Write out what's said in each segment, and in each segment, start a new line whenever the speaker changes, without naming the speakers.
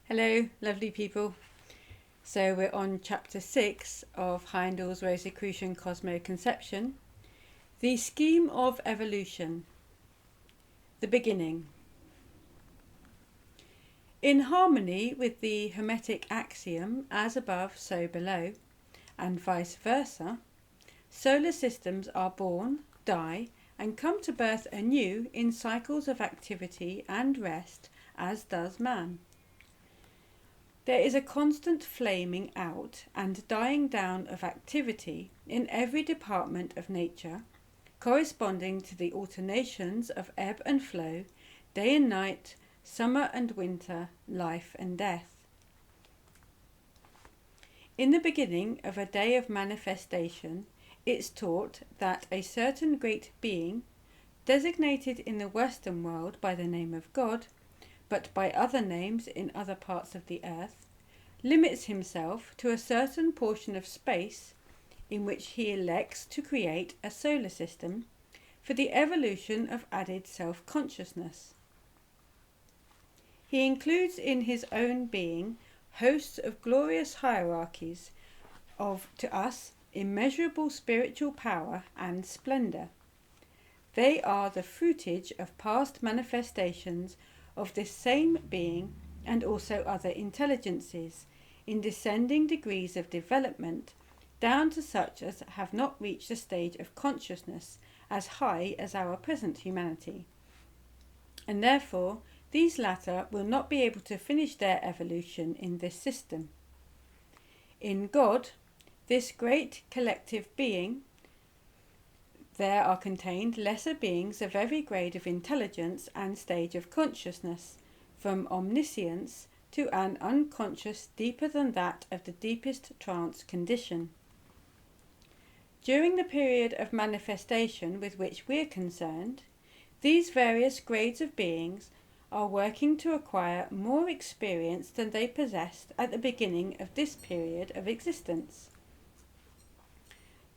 Hello, lovely people. So we're on chapter 6 of Heindel's Rosicrucian Cosmo conception, the scheme of evolution, the beginning. In harmony with the Hermetic axiom, as above, so below, and vice versa, solar systems are born, die, and come to birth anew in cycles of activity and rest, as does man. There is a constant flaming out and dying down of activity in every department of nature, corresponding to the alternations of ebb and flow, day and night, summer and winter, life and death. In the beginning of a day of manifestation, it's taught that a certain great being, designated in the Western world by the name of God, but by other names in other parts of the earth, limits himself to a certain portion of space in which he elects to create a solar system for the evolution of added self-consciousness. He includes in his own being hosts of glorious hierarchies of, to us, immeasurable spiritual power and splendour. They are the fruitage of past manifestations of this same being and also other intelligences in descending degrees of development down to such as have not reached a stage of consciousness as high as our present humanity. And therefore these latter will not be able to finish their evolution in this system. In God, this great collective being, there are contained lesser beings of every grade of intelligence and stage of consciousness, from omniscience to an unconscious deeper than that of the deepest trance condition. During the period of manifestation with which we are concerned, these various grades of beings are working to acquire more experience than they possessed at the beginning of this period of existence.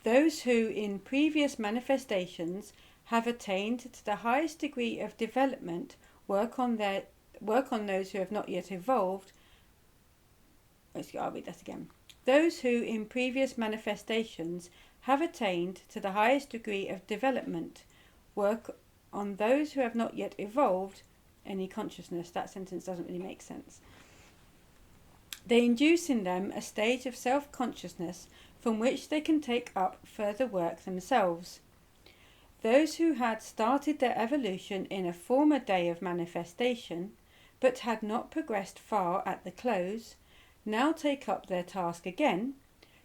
Those who in previous manifestations have attained to the highest degree of development work on those who have not yet evolved. I'll read that again. Those who in previous manifestations have attained to the highest degree of development work on those who have not yet evolved any consciousness. That sentence doesn't really make sense. They induce in them a stage of self-consciousness from which they can take up further work themselves. Those who had started their evolution in a former day of manifestation, but had not progressed far at the close, now take up their task again,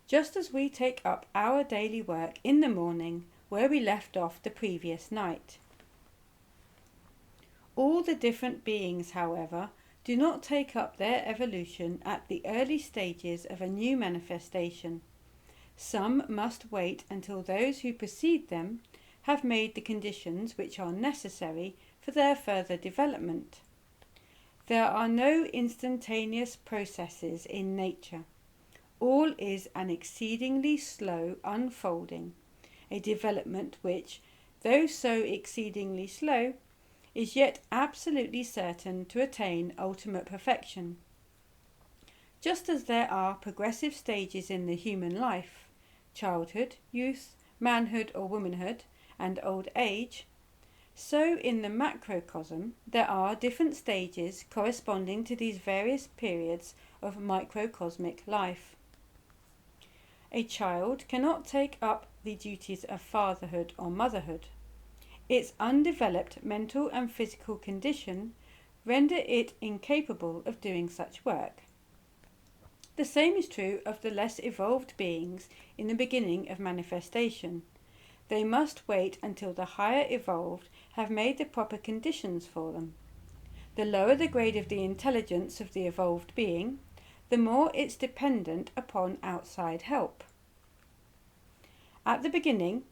just as we take up our daily work in the morning where we left off the previous night. All the different beings, however, do not take up their evolution at the early stages of a new manifestation. Some must wait until those who precede them have made the conditions which are necessary for their further development. There are no instantaneous processes in nature. All is an exceedingly slow unfolding, a development which, though so exceedingly slow, is yet absolutely certain to attain ultimate perfection. Just as there are progressive stages in the human life, childhood, youth, manhood or womanhood, and old age, so in the macrocosm there are different stages corresponding to these various periods of microcosmic life. A child cannot take up the duties of fatherhood or motherhood. Its undeveloped mental and physical condition render it incapable of doing such work. The same is true of the less evolved beings in the beginning of manifestation. They must wait until the higher evolved have made the proper conditions for them. The lower the grade of the intelligence of the evolved being, the more it's dependent upon outside help. At the beginning,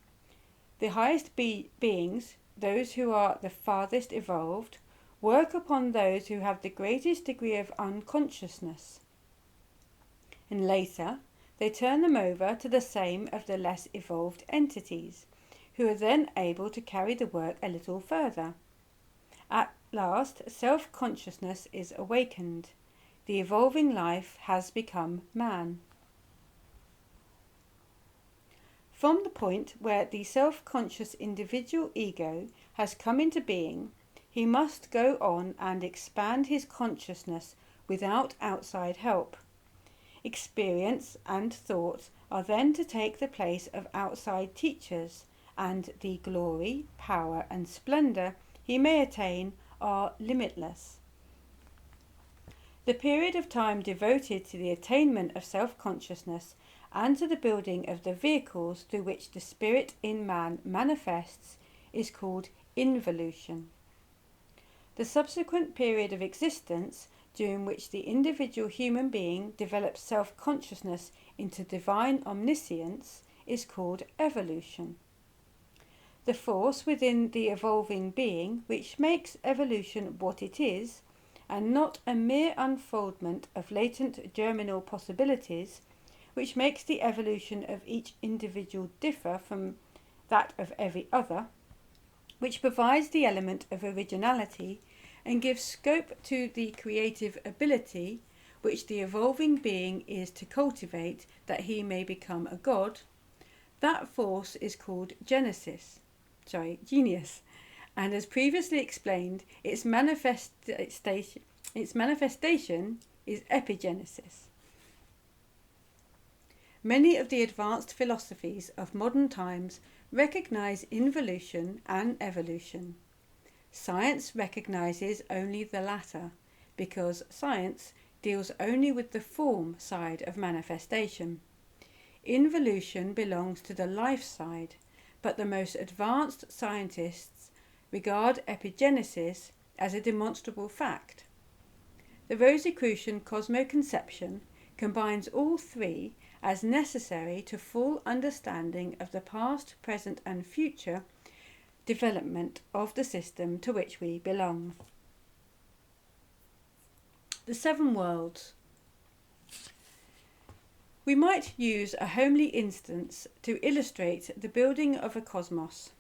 the highest beings, those who are the farthest evolved, work upon those who have the greatest degree of unconsciousness. And later, they turn them over to the same of the less evolved entities, who are then able to carry the work a little further. At last, self-consciousness is awakened. the evolving life has become man. From the point where the self-conscious individual ego has come into being, he must go on and expand his consciousness without outside help. Experience and thought are then to take the place of outside teachers, and the glory, power and splendour he may attain are limitless. The period of time devoted to the attainment of self-consciousness and to the building of the vehicles through which the spirit in man manifests is called involution. The subsequent period of existence, during which the individual human being develops self-consciousness into divine omniscience, is called evolution. The force within the evolving being which makes evolution what it is, and not a mere unfoldment of latent germinal possibilities, which makes the evolution of each individual differ from that of every other, which provides the element of originality and gives scope to the creative ability which the evolving being is to cultivate that he may become a god. That force is called genius, and as previously explained, its manifestation is epigenesis. Many of the advanced philosophies of modern times recognize involution and evolution. Science recognizes only the latter, because science deals only with the form side of manifestation. Involution belongs to the life side, but the most advanced scientists regard epigenesis as a demonstrable fact. The Rosicrucian Cosmo conception combines all three as necessary to full understanding of the past, present and future development of the system to which we belong. The seven worlds. We might use a homely instance to illustrate the building of a cosmos.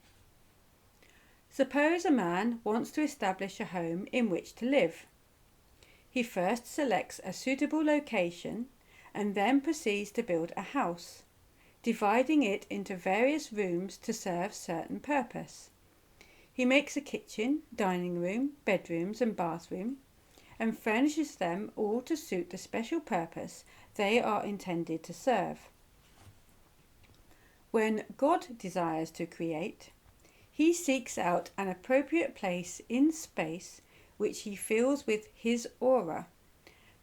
Suppose a man wants to establish a home in which to live. He first selects a suitable location and then proceeds to build a house, dividing it into various rooms to serve certain purpose. He makes a kitchen, dining room, bedrooms and bathroom, and furnishes them all to suit the special purpose they are intended to serve. When God desires to create, he seeks out an appropriate place in space which he fills with his aura,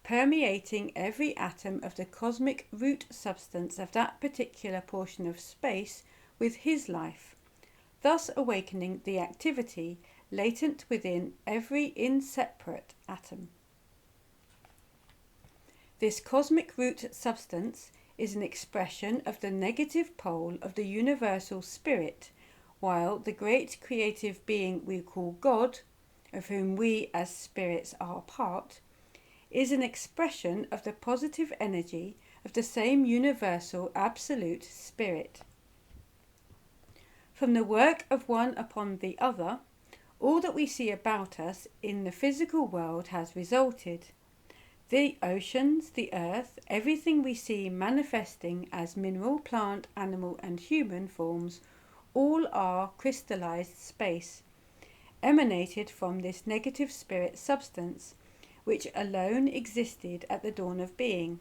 permeating every atom of the cosmic root substance of that particular portion of space with his life, thus awakening the activity latent within every inseparate atom. This cosmic root substance is an expression of the negative pole of the universal spirit, while the great creative being we call God, of whom we as spirits are a part, is an expression of the positive energy of the same universal absolute spirit. From the work of one upon the other, all that we see about us in the physical world has resulted. The oceans, the earth, everything we see manifesting as mineral, plant, animal and human forms, all are crystallized space, emanated from this negative spirit substance, which alone existed at the dawn of being.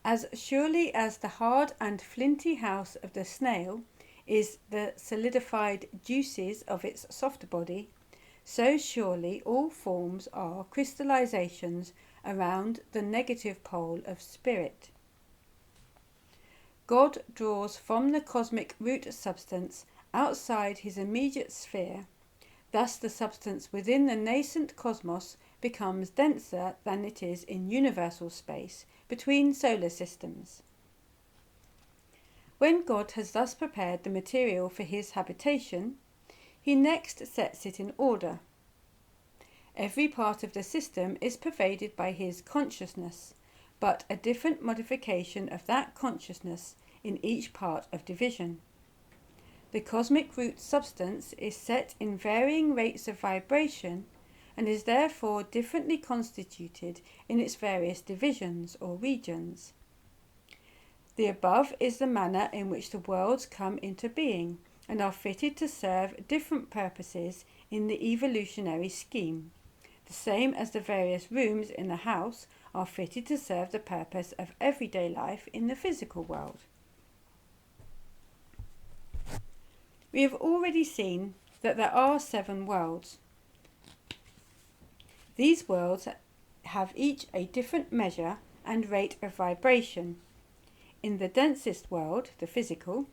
As surely as the hard and flinty house of the snail is the solidified juices of its soft body, so surely all forms are crystallizations around the negative pole of spirit. God draws from the cosmic root substance outside his immediate sphere. Thus the substance within the nascent cosmos becomes denser than it is in universal space between solar systems. When God has thus prepared the material for his habitation, he next sets it in order. Every part of the system is pervaded by his consciousness, but a different modification of that consciousness in each part of division. The cosmic root substance is set in varying rates of vibration, and is therefore differently constituted in its various divisions or regions. The above is the manner in which the worlds come into being and are fitted to serve different purposes in the evolutionary scheme, the same as the various rooms in the house are fitted to serve the purpose of everyday life in the physical world. We have already seen that there are 7 worlds. These worlds have each a different measure and rate of vibration. In the densest world, the physical,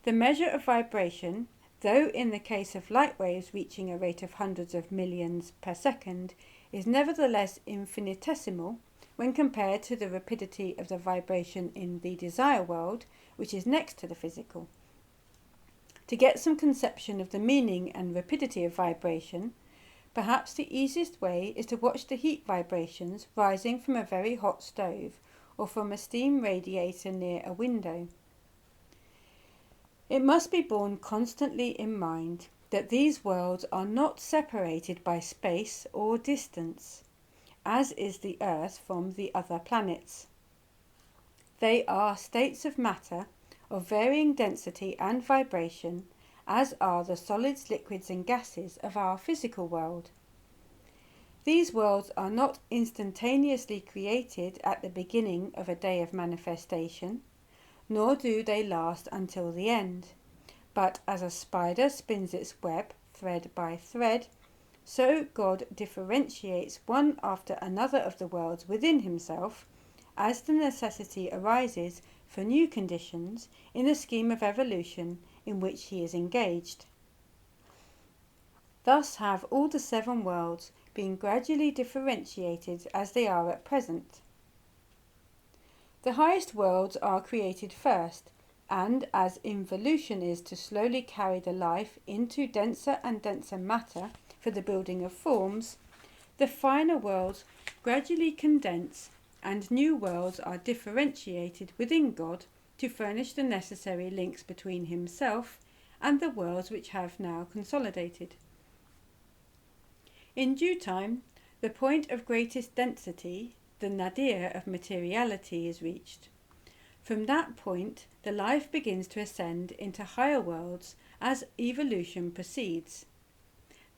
the measure of vibration, though in the case of light waves reaching a rate of hundreds of millions per second, is nevertheless infinitesimal when compared to the rapidity of the vibration in the desire world, which is next to the physical. To get some conception of the meaning and rapidity of vibration, perhaps the easiest way is to watch the heat vibrations rising from a very hot stove or from a steam radiator near a window. It must be borne constantly in mind that these worlds are not separated by space or distance, as is the Earth from the other planets. They are states of matter of varying density and vibration, as are the solids, liquids and gases of our physical world. These worlds are not instantaneously created at the beginning of a day of manifestation, nor do they last until the end, but as a spider spins its web thread by thread, so God differentiates one after another of the worlds within himself, as the necessity arises for new conditions in the scheme of evolution in which he is engaged. Thus have all the 7 worlds been gradually differentiated as they are at present. The highest worlds are created first, and as involution is to slowly carry the life into denser and denser matter for the building of forms, the finer worlds gradually condense and new worlds are differentiated within God to furnish the necessary links between himself and the worlds which have now consolidated. In due time, the point of greatest density, the nadir of materiality, is reached. From that point, the life begins to ascend into higher worlds as evolution proceeds.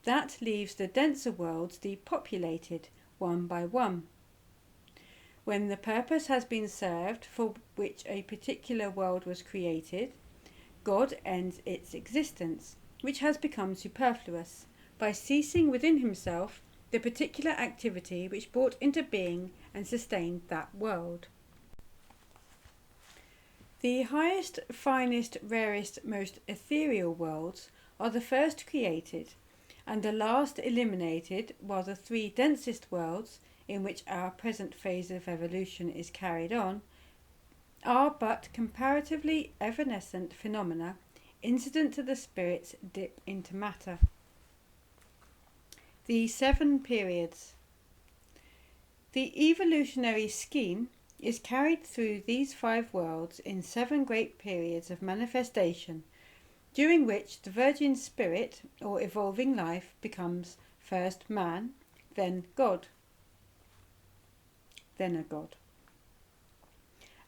That leaves the denser worlds depopulated, one by one. When the purpose has been served for which a particular world was created, God ends its existence, which has become superfluous, by ceasing within himself the particular activity which brought into being and sustained that world. The highest, finest, rarest, most ethereal worlds are the first created, and the last eliminated, while the 3 densest worlds, in which our present phase of evolution is carried on, are but comparatively evanescent phenomena incident to the spirit's dip into matter. The 7 periods. The evolutionary scheme is carried through these 5 worlds in 7 great periods of manifestation, during which the virgin spirit or evolving life becomes first man, then God, then a god.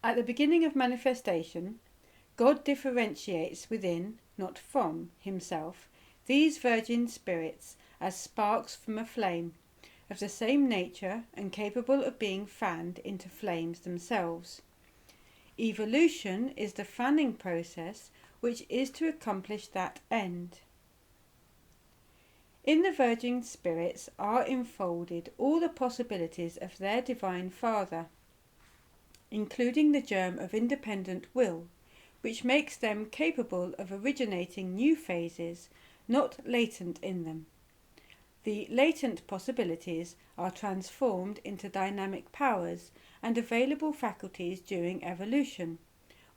At the beginning of manifestation, God differentiates within, not from, himself these virgin spirits as sparks from a flame, of the same nature and capable of being fanned into flames themselves. Evolution is the fanning process which is to accomplish that end. In the virgin spirits are enfolded all the possibilities of their divine Father, including the germ of independent will, which makes them capable of originating new phases not latent in them. The latent possibilities are transformed into dynamic powers and available faculties during evolution,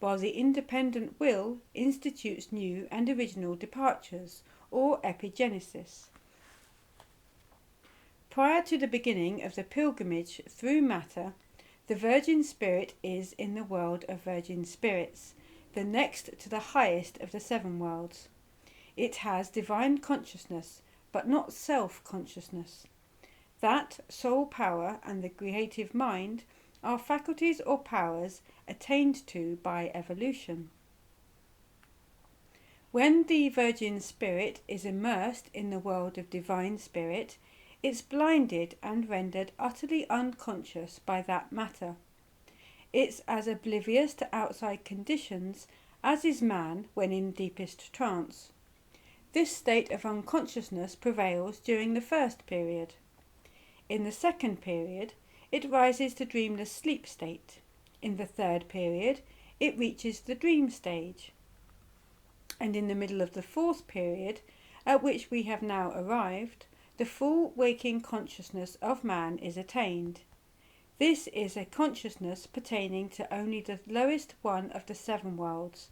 while the independent will institutes new and original departures, or epigenesis. Prior to the beginning of the pilgrimage through matter, the virgin spirit is in the world of virgin spirits, the next to the highest of the 7 worlds. It has divine consciousness, but not self-consciousness. That soul power and the creative mind are faculties or powers attained to by evolution. When the Virgin Spirit is immersed in the world of Divine Spirit, it's blinded and rendered utterly unconscious by that matter. It's as oblivious to outside conditions as is man when in deepest trance. This state of unconsciousness prevails during the first period. In the second period, it rises to dreamless sleep state. In the third period, it reaches the dream stage. And in the middle of the fourth period, at which we have now arrived, the full waking consciousness of man is attained. This is a consciousness pertaining to only the lowest one of the seven worlds.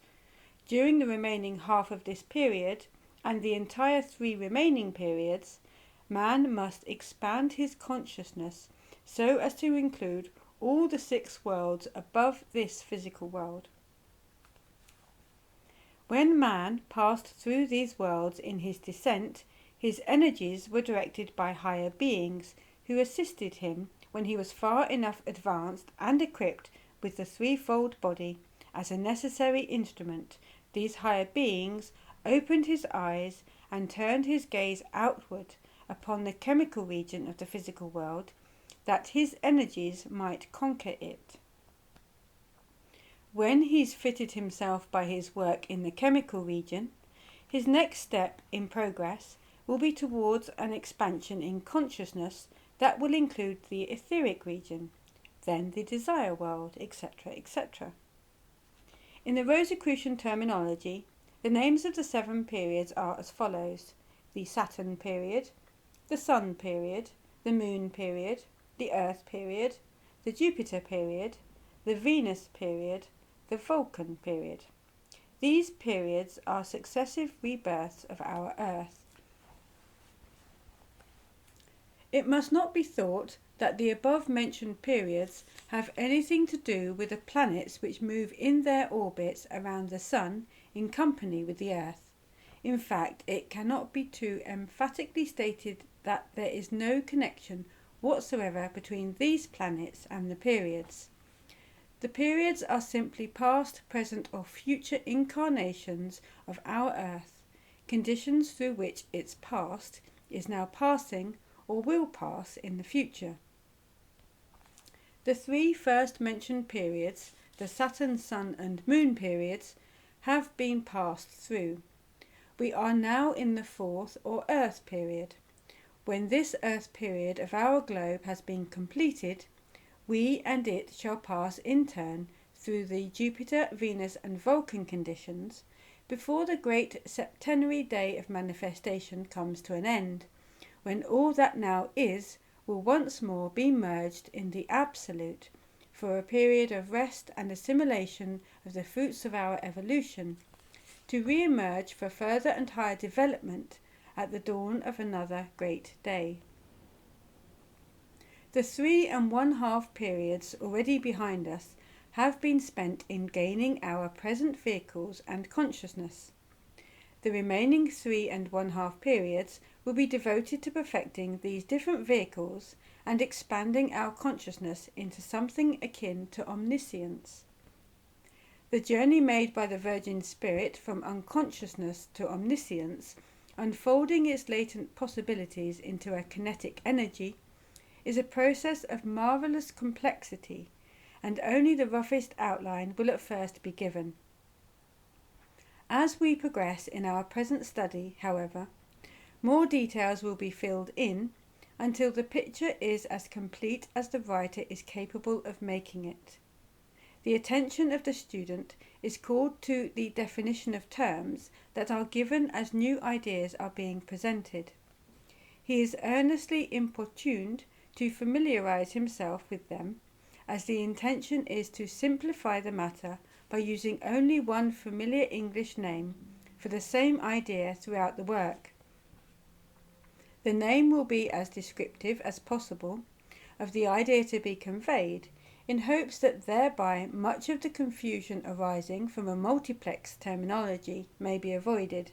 During the remaining half of this period, and the entire 3 remaining periods, man must expand his consciousness so as to include all the 6 worlds above this physical world. When man passed through these worlds in his descent, his energies were directed by higher beings who assisted him when he was far enough advanced and equipped with the 3-fold body as a necessary instrument. These higher beings opened his eyes and turned his gaze outward upon the chemical region of the physical world, that his energies might conquer it. When he's fitted himself by his work in the chemical region, his next step in progress will be towards an expansion in consciousness that will include the etheric region, then the desire world, etc., etc. In the Rosicrucian terminology, the names of the 7 periods are as follows: the Saturn period, the Sun period, the Moon period, the Earth period, the Jupiter period, the Venus period, the Vulcan period. These periods are successive rebirths of our Earth. It must not be thought that the above-mentioned periods have anything to do with the planets which move in their orbits around the Sun in company with the Earth. In fact, it cannot be too emphatically stated that there is no connection whatsoever between these planets and the periods. The periods are simply past, present or future incarnations of our Earth, conditions through which its past is now passing or will pass in the future. The 3 first mentioned periods, the Saturn, Sun and Moon periods, have been passed through. We are now in the 4th or Earth period. When this Earth period of our globe has been completed, we and it shall pass in turn through the Jupiter, Venus and Vulcan conditions before the great septenary day of manifestation comes to an end, when all that now is will once more be merged in the Absolute for a period of rest and assimilation of the fruits of our evolution, to re-emerge for further and higher development at the dawn of another great day. The 3 1/2 periods already behind us have been spent in gaining our present vehicles and consciousness. The remaining 3 1/2 periods will be devoted to perfecting these different vehicles and expanding our consciousness into something akin to omniscience. The journey made by the Virgin Spirit from unconsciousness to omniscience, unfolding its latent possibilities into a kinetic energy, is a process of marvellous complexity, and only the roughest outline will at first be given. As we progress in our present study, however, more details will be filled in until the picture is as complete as the writer is capable of making it. The attention of the student is called to the definition of terms that are given as new ideas are being presented. He is earnestly importuned to familiarize himself with them, as the intention is to simplify the matter by using only one familiar English name for the same idea throughout the work. The name will be as descriptive as possible of the idea to be conveyed, in hopes that thereby much of the confusion arising from a multiplex terminology may be avoided.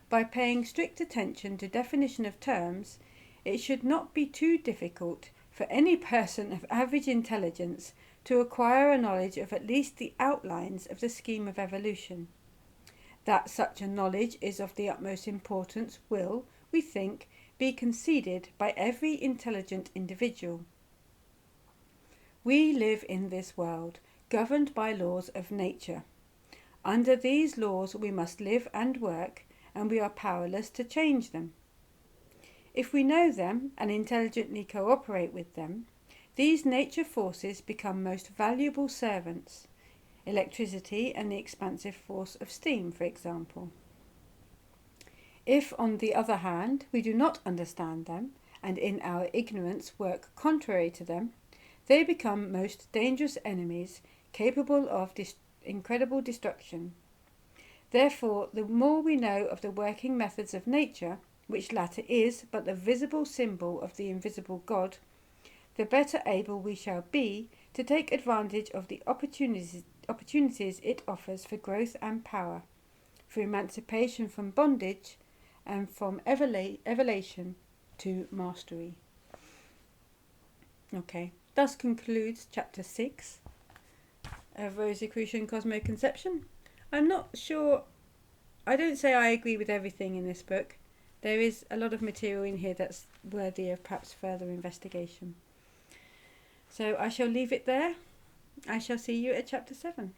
By paying strict attention to definition of terms, it should not be too difficult for any person of average intelligence to acquire a knowledge of at least the outlines of the scheme of evolution. That such a knowledge is of the utmost importance will, we think, be conceded by every intelligent individual. We live in this world, governed by laws of nature. Under these laws we must live and work, and we are powerless to change them. If we know them and intelligently cooperate with them, these nature forces become most valuable servants. Electricity and the expansive force of steam, for example. If, on the other hand, we do not understand them, and in our ignorance work contrary to them, they become most dangerous enemies, capable of incredible destruction. Therefore, the more we know of the working methods of nature, which latter is but the visible symbol of the invisible God, the better able we shall be to take advantage of the opportunities it offers for growth and power, for emancipation from bondage, and from elevation to mastery. Okay, thus concludes chapter 6 of Rosicrucian Cosmo Conception. I'm not sure, I don't say I agree with everything in this book. There is a lot of material in here that's worthy of perhaps further investigation. So I shall leave it there. I shall see you at chapter 7.